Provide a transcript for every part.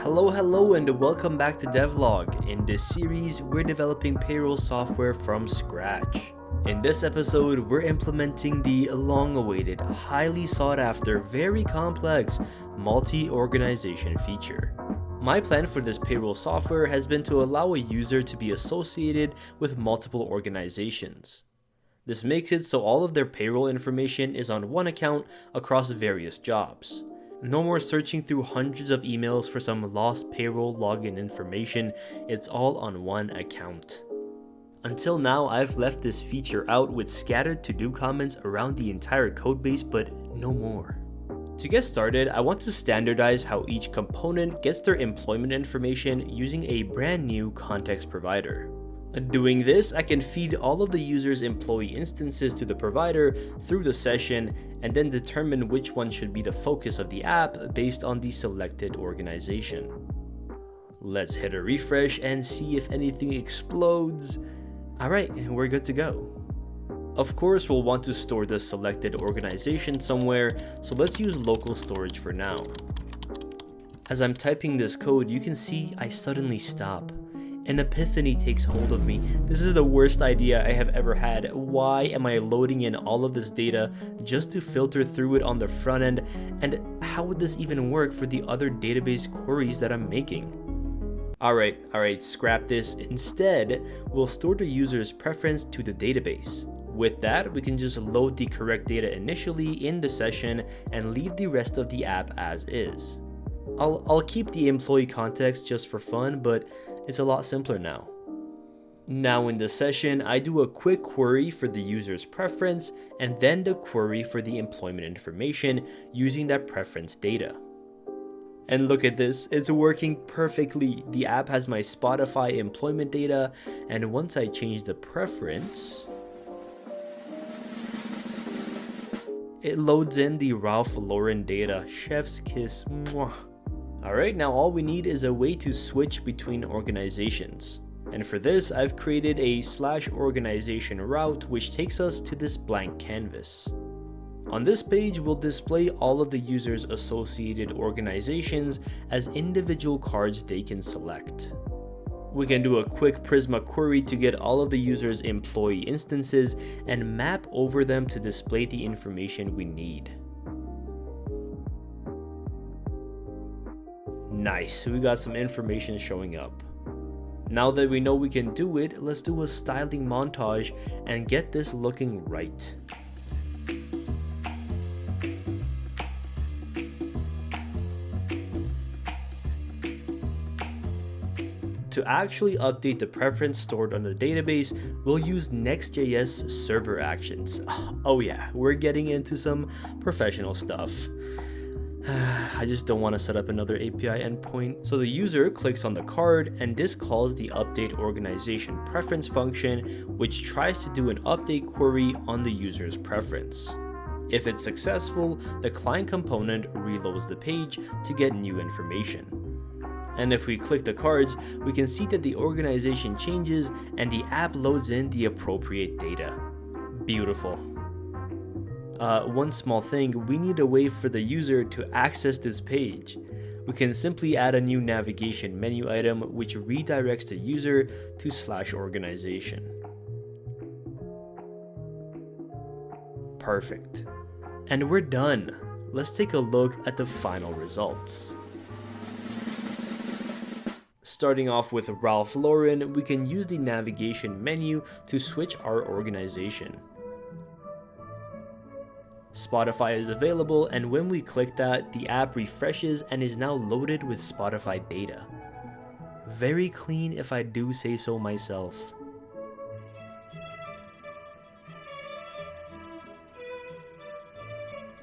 Hello and welcome back to Devlog. In this series, we're developing payroll software from scratch. In this episode, we're implementing the long-awaited, highly sought-after, very complex multi-organization feature. My plan for this payroll software has been to allow a user to be associated with multiple organizations. This makes it so all of their payroll information is on one account across various jobs. No more searching through hundreds of emails for some lost payroll login information, it's all on one account. Until now, I've left this feature out with scattered to-do comments around the entire codebase, but no more. To get started, I want to standardize how each component gets their employment information using a brand new context provider. Doing this, I can feed all of the user's employee instances to the provider through the session and then determine which one should be the focus of the app based on the selected organization. Let's hit a refresh and see if anything explodes. Alright, we're good to go. Of course, we'll want to store the selected organization somewhere, so let's use local storage for now. As I'm typing this code, you can see I suddenly stop. An epiphany takes hold of me. This is the worst idea I have ever had. Why am I loading in all of this data just to filter through it on the front end? And how would this even work for the other database queries that I'm making? Alright, scrap this. Instead, we'll store the user's preference to the database. With that, we can just load the correct data initially in the session and leave the rest of the app as is. I'll keep the employee context just for fun, but it's a lot simpler now. Now in the session, I do a quick query for the user's preference and then the query for the employment information using that preference data. And look at this, it's working perfectly. The app has my Spotify employment data, and once I change the preference, it loads in the Ralph Lauren data. Chef's kiss. Mwah. Alright, now all we need is a way to switch between organizations. And for this, I've created a /organization route which takes us to this blank canvas. On this page, we'll display all of the user's associated organizations as individual cards they can select. We can do a quick Prisma Query to get all of the user's employee instances and map over them to display the information we need. Nice, we got some information showing up. Now that we know we can do it, let's do a styling montage and get this looking right. To actually update the preference stored on the database, we'll use Next.js server actions. Oh yeah, we're getting into some professional stuff. I just don't want to set up another API endpoint. So the user clicks on the card and this calls the update organization preference function, which tries to do an update query on the user's preference. If it's successful, the client component reloads the page to get new information. And if we click the cards, we can see that the organization changes and the app loads in the appropriate data. Beautiful. One small thing, we need a way for the user to access this page. We can simply add a new navigation menu item which redirects the user to /organization. Perfect. And we're done. Let's take a look at the final results. Starting off with Ralph Lauren, we can use the navigation menu to switch our organization. Spotify is available, and when we click that, the app refreshes and is now loaded with Spotify data. Very clean if I do say so myself.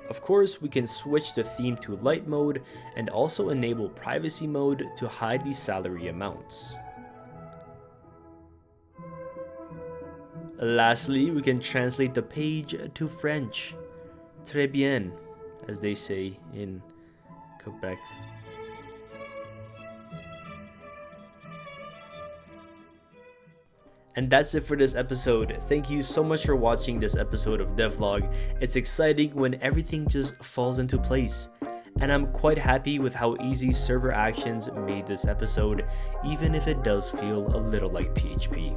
Of course, we can switch the theme to light mode and also enable privacy mode to hide the salary amounts. Lastly, we can translate the page to French. Très bien, as they say in Quebec. And that's it for this episode. Thank you so much for watching this episode of Devlog. It's exciting when everything just falls into place. and I'm quite happy with how easy server actions made this episode, even if it does feel a little like PHP.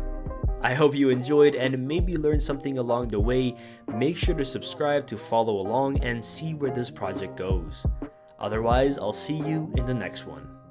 I hope you enjoyed and maybe learned something along the way. Make sure to subscribe to follow along and see where this project goes. Otherwise, I'll see you in the next one.